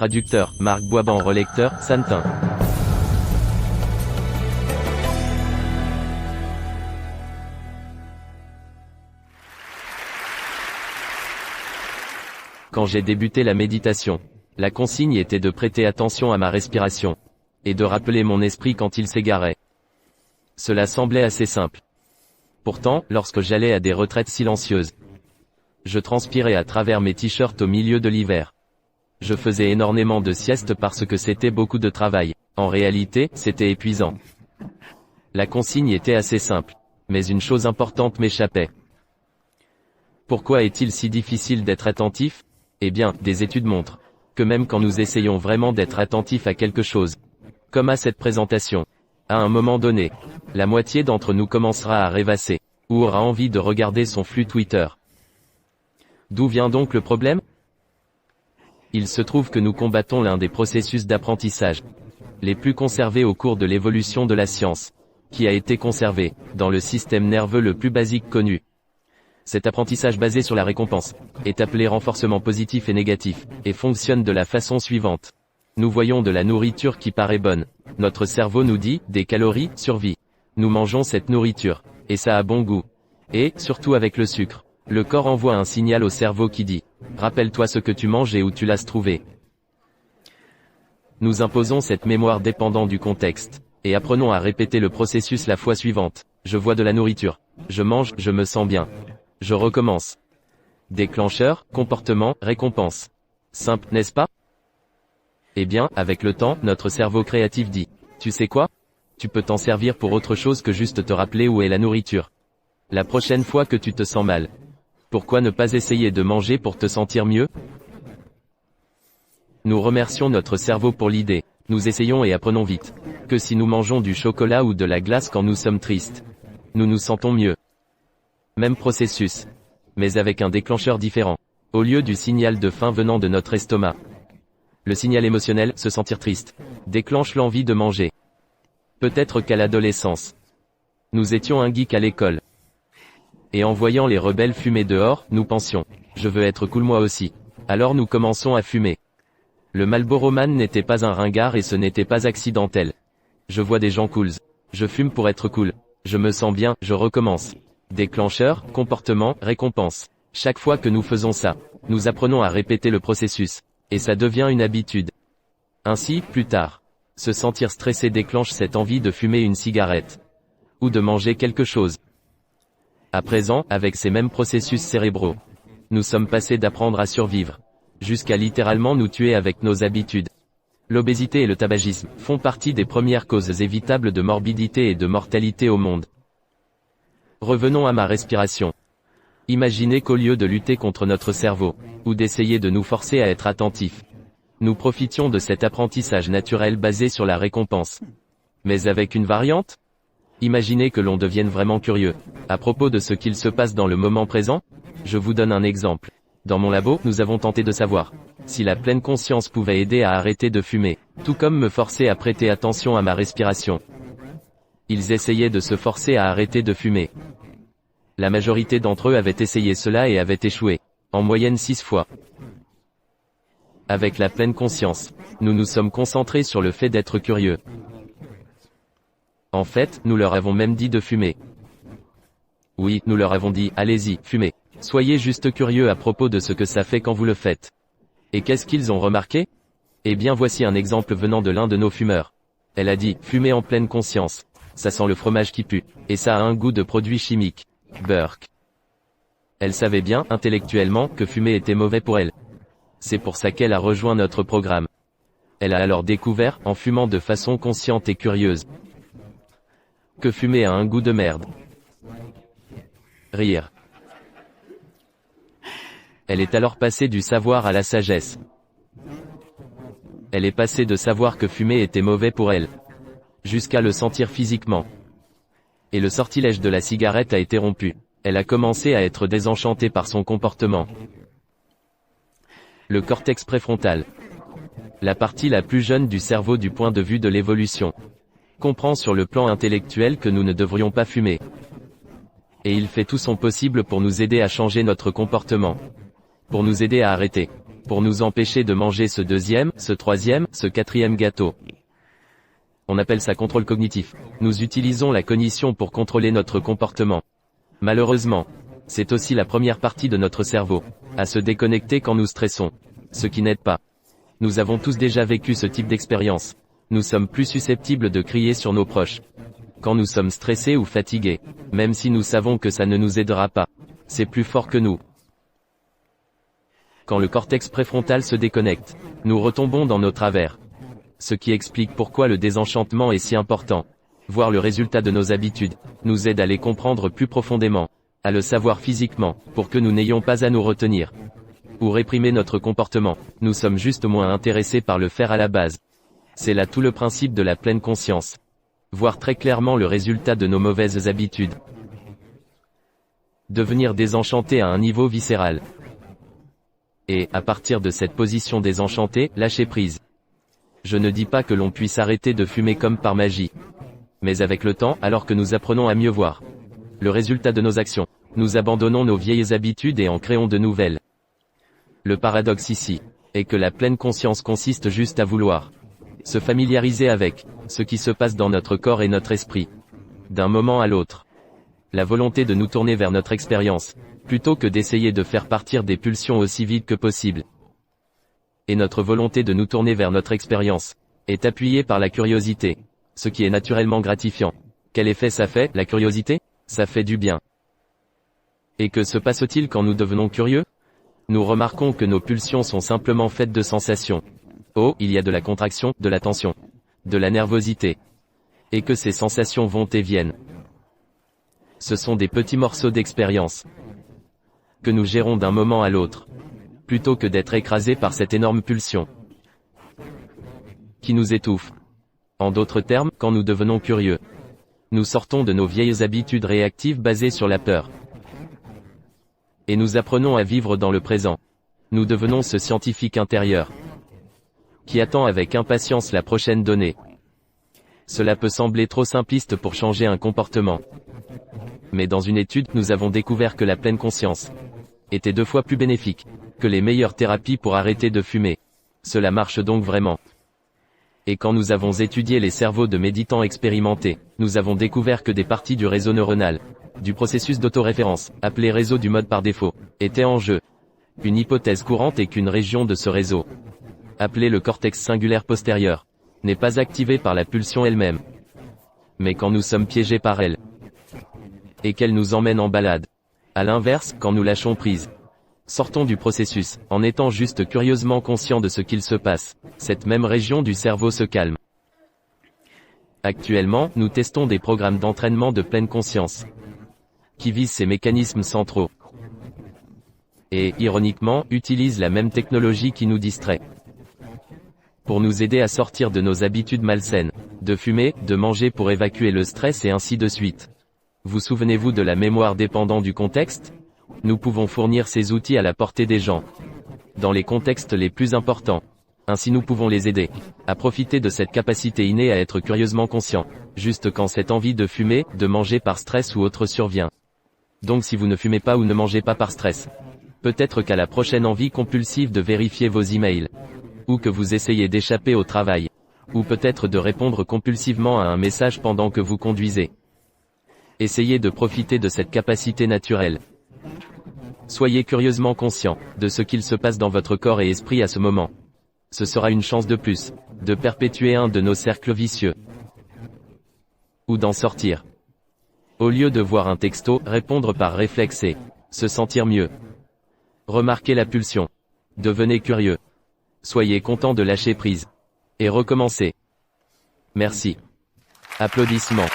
Traducteur, Marc Boisban. Relecteur, Santin. Quand j'ai débuté la méditation, la consigne était de prêter attention à ma respiration, et de rappeler mon esprit quand il s'égarait. Cela semblait assez simple. Pourtant, lorsque j'allais à des retraites silencieuses, je transpirais à travers mes t-shirts au milieu de l'hiver. Je faisais énormément de siestes parce que c'était beaucoup de travail. En réalité, c'était épuisant. La consigne était assez simple, mais une chose importante m'échappait. Pourquoi est-il si difficile d'être attentif ? Eh bien, des études montrent que même quand nous essayons vraiment d'être attentifs à quelque chose, comme à cette présentation, à un moment donné, la moitié d'entre nous commencera à rêvasser, ou aura envie de regarder son flux Twitter. D'où vient donc le problème ? Il se trouve que nous combattons l'un des processus d'apprentissage les plus conservés au cours de l'évolution de la science, qui a été conservé dans le système nerveux le plus basique connu. Cet apprentissage basé sur la récompense est appelé renforcement positif et négatif, et fonctionne de la façon suivante. Nous voyons de la nourriture qui paraît bonne. Notre cerveau nous dit, des calories, survie. Nous mangeons cette nourriture, et ça a bon goût. Et, surtout avec le sucre, le corps envoie un signal au cerveau qui dit, rappelle-toi ce que tu manges et où tu l'as trouvé. Nous imposons cette mémoire dépendant du contexte, et apprenons à répéter le processus la fois suivante. Je vois de la nourriture. Je mange, je me sens bien. Je recommence. Déclencheur, comportement, récompense. Simple, n'est-ce pas ? Eh bien, avec le temps, notre cerveau créatif dit, tu sais quoi ? Tu peux t'en servir pour autre chose que juste te rappeler où est la nourriture. La prochaine fois que tu te sens mal, pourquoi ne pas essayer de manger pour te sentir mieux ? Nous remercions notre cerveau pour l'idée. Nous essayons et apprenons vite que si nous mangeons du chocolat ou de la glace quand nous sommes tristes, nous nous sentons mieux. Même processus, mais avec un déclencheur différent. Au lieu du signal de faim venant de notre estomac, le signal émotionnel, se sentir triste, déclenche l'envie de manger. Peut-être qu'à l'adolescence, nous étions un geek à l'école. Et en voyant les rebelles fumer dehors, nous pensions, je veux être cool moi aussi. Alors nous commençons à fumer. Le Marlboro Man n'était pas un ringard et ce n'était pas accidentel. Je vois des gens cools. Je fume pour être cool. Je me sens bien, je recommence. Déclencheur, comportement, récompense. Chaque fois que nous faisons ça, nous apprenons à répéter le processus. Et ça devient une habitude. Ainsi, plus tard, se sentir stressé déclenche cette envie de fumer une cigarette. Ou de manger quelque chose. À présent, avec ces mêmes processus cérébraux, nous sommes passés d'apprendre à survivre, jusqu'à littéralement nous tuer avec nos habitudes. L'obésité et le tabagisme font partie des premières causes évitables de morbidité et de mortalité au monde. Revenons à ma respiration. Imaginez qu'au lieu de lutter contre notre cerveau, ou d'essayer de nous forcer à être attentifs, nous profitions de cet apprentissage naturel basé sur la récompense. Mais avec une variante ? Imaginez que l'on devienne vraiment curieux, à propos de ce qu'il se passe dans le moment présent. Je vous donne un exemple. Dans mon labo, nous avons tenté de savoir si la pleine conscience pouvait aider à arrêter de fumer, tout comme me forcer à prêter attention à ma respiration. Ils essayaient de se forcer à arrêter de fumer. La majorité d'entre eux avaient essayé cela et avaient échoué, en moyenne 6 fois. Avec la pleine conscience, nous nous sommes concentrés sur le fait d'être curieux. En fait, nous leur avons même dit de fumer. Oui, nous leur avons dit, allez-y, fumez. Soyez juste curieux à propos de ce que ça fait quand vous le faites. Et qu'est-ce qu'ils ont remarqué ? Eh bien voici un exemple venant de l'un de nos fumeurs. Elle a dit, fumez en pleine conscience. Ça sent le fromage qui pue. Et ça a un goût de produit chimique. Burk. Elle savait bien, intellectuellement, que fumer était mauvais pour elle. C'est pour ça qu'elle a rejoint notre programme. Elle a alors découvert, en fumant de façon consciente et curieuse, que fumer a un goût de merde. Rire. Elle est alors passée du savoir à la sagesse. Elle est passée de savoir que fumer était mauvais pour elle, jusqu'à le sentir physiquement. Et le sortilège de la cigarette a été rompu. Elle a commencé à être désenchantée par son comportement. Le cortex préfrontal, la partie la plus jeune du cerveau du point de vue de l'évolution, comprend sur le plan intellectuel que nous ne devrions pas fumer. Et il fait tout son possible pour nous aider à changer notre comportement, pour nous aider à arrêter. pour nous empêcher de manger ce deuxième, ce troisième, ce quatrième gâteau. On appelle ça contrôle cognitif. Nous utilisons la cognition pour contrôler notre comportement. Malheureusement, c'est aussi la première partie de notre cerveau, à se déconnecter quand nous stressons. Ce qui n'aide pas. Nous avons tous déjà vécu ce type d'expérience. Nous sommes plus susceptibles de crier sur nos proches. Quand nous sommes stressés ou fatigués, même si nous savons que ça ne nous aidera pas. C'est plus fort que nous. Quand le cortex préfrontal se déconnecte, nous retombons dans nos travers. Ce qui explique pourquoi le désenchantement est si important. Voir le résultat de nos habitudes, nous aide à les comprendre plus profondément, à le savoir physiquement, pour que nous n'ayons pas à nous retenir. Ou réprimer notre comportement, nous sommes juste moins intéressés par le faire à la base. C'est là tout le principe de la pleine conscience. Voir très clairement le résultat de nos mauvaises habitudes. Devenir désenchanté à un niveau viscéral. Et, à partir de cette position désenchantée, lâcher prise. Je ne dis pas que l'on puisse arrêter de fumer comme par magie. Mais avec le temps, alors que nous apprenons à mieux voir le résultat de nos actions, nous abandonnons nos vieilles habitudes et en créons de nouvelles. Le paradoxe ici est que la pleine conscience consiste juste à vouloir se familiariser avec ce qui se passe dans notre corps et notre esprit, d'un moment à l'autre. La volonté de nous tourner vers notre expérience, plutôt que d'essayer de faire partir des pulsions aussi vite que possible. Et notre volonté de nous tourner vers notre expérience est appuyée par la curiosité, ce qui est naturellement gratifiant. Quel effet ça fait, la curiosité? Ça fait du bien. Et que se passe-t-il quand nous devenons curieux? Nous remarquons que nos pulsions sont simplement faites de sensations. Oh, il y a de la contraction, de la tension, de la nervosité. Et que ces sensations vont et viennent. Ce sont des petits morceaux d'expérience que nous gérons d'un moment à l'autre, plutôt que d'être écrasés par cette énorme pulsion qui nous étouffe. En d'autres termes, quand nous devenons curieux, nous sortons de nos vieilles habitudes réactives basées sur la peur. Et nous apprenons à vivre dans le présent. Nous devenons ce scientifique intérieur qui attend avec impatience la prochaine donnée. Cela peut sembler trop simpliste pour changer un comportement. Mais dans une étude, nous avons découvert que la pleine conscience était 2 fois plus bénéfique que les meilleures thérapies pour arrêter de fumer. Cela marche donc vraiment. Et quand nous avons étudié les cerveaux de méditants expérimentés, nous avons découvert que des parties du réseau neuronal, du processus d'autoréférence, appelé réseau du mode par défaut, étaient en jeu. Une hypothèse courante est qu'une région de ce réseau, appelée le cortex singulaire postérieur, n'est pas activée par la pulsion elle-même, mais quand nous sommes piégés par elle, et qu'elle nous emmène en balade. À l'inverse, quand nous lâchons prise, sortons du processus, en étant juste curieusement conscients de ce qu'il se passe. Cette même région du cerveau se calme. Actuellement, nous testons des programmes d'entraînement de pleine conscience, qui visent ces mécanismes centraux. Et, ironiquement, utilisent la même technologie qui nous distrait. Pour nous aider à sortir de nos habitudes malsaines, de fumer, de manger pour évacuer le stress et ainsi de suite. Vous souvenez-vous de la mémoire dépendant du contexte? Nous pouvons fournir ces outils à la portée des gens, dans les contextes les plus importants. Ainsi nous pouvons les aider à profiter de cette capacité innée à être curieusement conscient, juste quand cette envie de fumer, de manger par stress ou autre survient. Donc si vous ne fumez pas ou ne mangez pas par stress, peut-être qu'à la prochaine envie compulsive de vérifier vos emails, ou que vous essayez d'échapper au travail, ou peut-être de répondre compulsivement à un message pendant que vous conduisez. Essayez de profiter de cette capacité naturelle. Soyez curieusement conscient de ce qu'il se passe dans votre corps et esprit à ce moment. Ce sera une chance de plus, de perpétuer un de nos cercles vicieux. Ou d'en sortir. Au lieu de voir un texto, répondre par réflexe et se sentir mieux. Remarquez la pulsion. Devenez curieux. Soyez content de lâcher prise. Et recommencez. Merci. Applaudissements.